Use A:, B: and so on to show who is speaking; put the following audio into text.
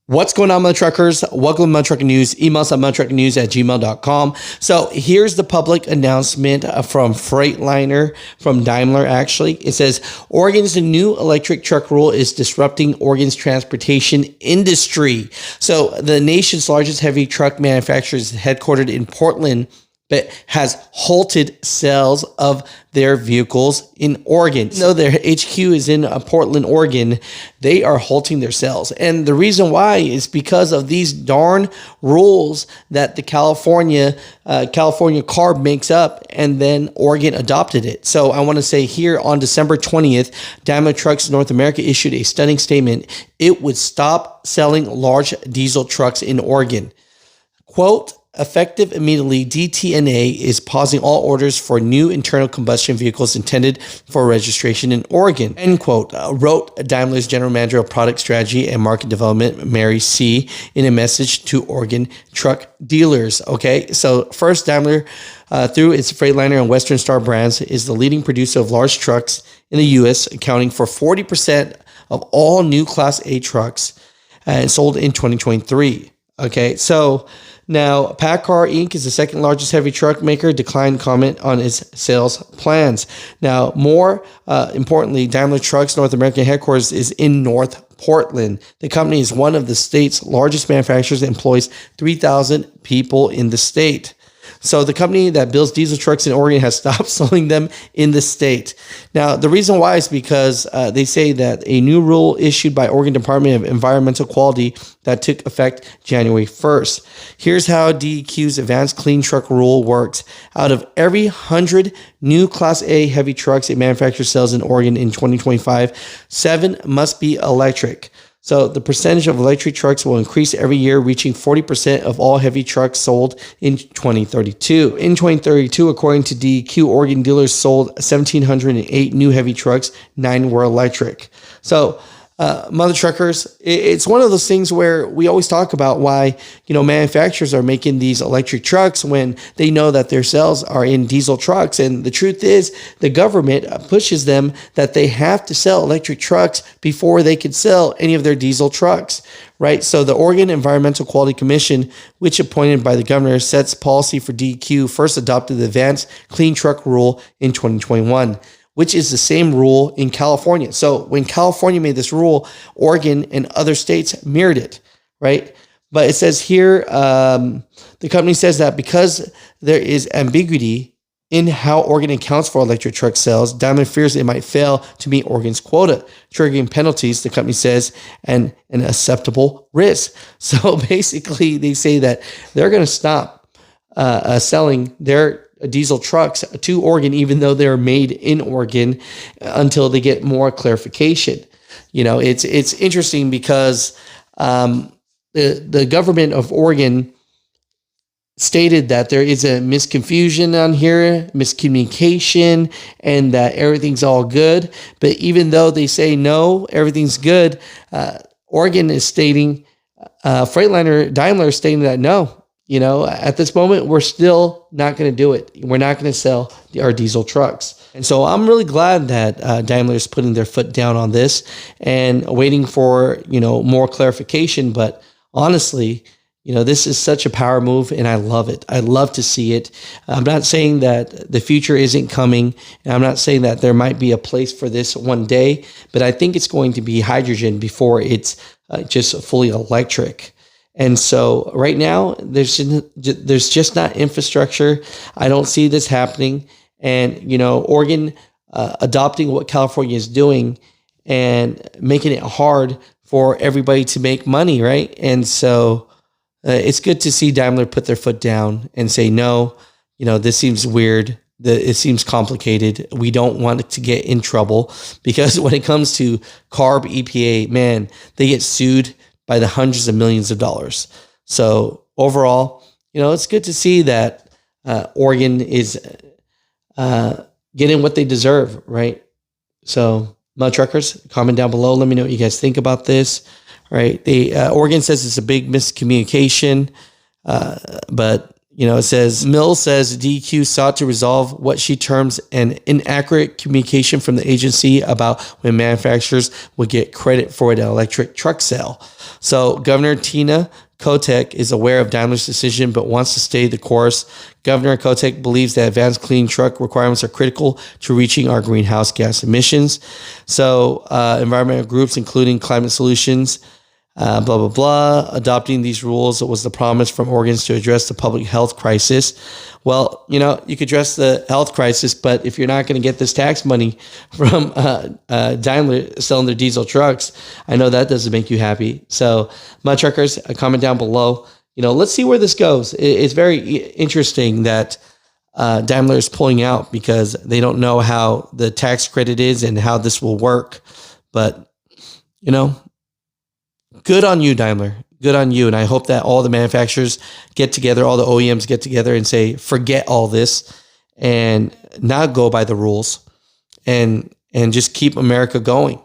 A: What's going on, Mutha Truckers? Welcome to Mutha Trucker News. Email us at muthatruckernews@gmail.com. So here's the public announcement from Freightliner, from Daimler, actually. It says, Oregon's new electric truck rule is disrupting Oregon's transportation industry. So the nation's largest heavy truck manufacturer is headquartered in Portland, but has halted sales of their vehicles in Oregon. Though their HQ is in Portland, Oregon, they are halting their sales. And the reason why is because of these darn rules that the California CARB makes up, and then Oregon adopted it. So I want to say here on December 20th, Daimler Trucks North America issued a stunning statement. It would stop selling large diesel trucks in Oregon. Quote, effective immediately, DTNA is pausing all orders for new internal combustion vehicles intended for registration in Oregon, end quote, wrote Daimler's General Manager of Product Strategy and Market Development, Mary C., in a message to Oregon truck dealers. Okay, so first, Daimler, through its Freightliner and Western Star brands, is the leading producer of large trucks in the U.S., accounting for 40% of all new Class A trucks sold in 2023. Okay, so now, PACCAR Inc. is the second largest heavy truck maker, declined comment on its sales plans. Now, more importantly, Daimler Trucks North American headquarters is in North Portland. The company is one of the state's largest manufacturers and employs 3,000 people in the state. So the company that builds diesel trucks in Oregon has stopped selling them in the state. Now, the reason why is because they say that a new rule issued by Oregon Department of Environmental Quality that took effect January 1st. Here's how DEQ's Advanced Clean Truck Rule works. Out of every 100 new Class A heavy trucks a manufacturer sells in Oregon in 2025, 7 must be electric. So the percentage of electric trucks will increase every year, reaching 40% of all heavy trucks sold in 2032. In 2032, according to DEQ, Oregon dealers sold 1,708 new heavy trucks, 9 were electric. So Mutha Truckers, it's one of those things where we always talk about why, manufacturers are making these electric trucks when they know that their sales are in diesel trucks. And the truth is, the government pushes them that they have to sell electric trucks before they can sell any of their diesel trucks, right? So the Oregon Environmental Quality Commission, which appointed by the governor, sets policy for DEQ, first adopted the Advanced Clean Truck Rule in 2021. Which is the same rule in California. So when California made this rule, Oregon and other states mirrored it, right? But it says here, the company says that because there is ambiguity in how Oregon accounts for electric truck sales, Daimler fears it might fail to meet Oregon's quota, triggering penalties, the company says, and an acceptable risk. So basically, they say that they're going to stop selling their diesel trucks to Oregon, even though they're made in Oregon, until they get more clarification. It's interesting because the government of Oregon stated that there is a misconfusion on here, miscommunication, and that everything's all good. But even though they say no, everything's good, Oregon is stating, Freightliner, Daimler is stating that no. At this moment, we're still not going to do it. We're not going to sell our diesel trucks. And so I'm really glad that Daimler is putting their foot down on this and waiting for, more clarification. But honestly, this is such a power move and I love it. I love to see it. I'm not saying that the future isn't coming. And I'm not saying that there might be a place for this one day, but I think it's going to be hydrogen before it's just fully electric. And so right now, there's just not infrastructure. I don't see this happening. And, Oregon adopting what California is doing and making it hard for everybody to make money, right? And so it's good to see Daimler put their foot down and say, no, this seems weird. It seems complicated. We don't want it to get in trouble because when it comes to CARB, EPA, man, they get sued by the hundreds of millions of dollars. So overall, it's good to see that Oregon is getting what they deserve, right? So, Mutha Truckers, comment down below. Let me know what you guys think about this, right? Oregon says it's a big miscommunication, but It says, Mills says DQ sought to resolve what she terms an inaccurate communication from the agency about when manufacturers would get credit for an electric truck sale. So Governor Tina Kotek is aware of Daimler's decision, but wants to stay the course. Governor Kotek believes that advanced clean truck requirements are critical to reaching our greenhouse gas emissions. So environmental groups, including Climate Solutions, blah, blah, blah. Adopting these rules was the promise from Oregon to address the public health crisis. Well, you could address the health crisis, but if you're not going to get this tax money from Daimler selling their diesel trucks, I know that doesn't make you happy. So, Mud Truckers, comment down below. Let's see where this goes. It's very interesting that Daimler is pulling out because they don't know how the tax credit is and how this will work. But, good on you, Daimler. Good on you. And I hope that all the manufacturers get together, all the OEMs get together and say, forget all this and not go by the rules and just keep America going.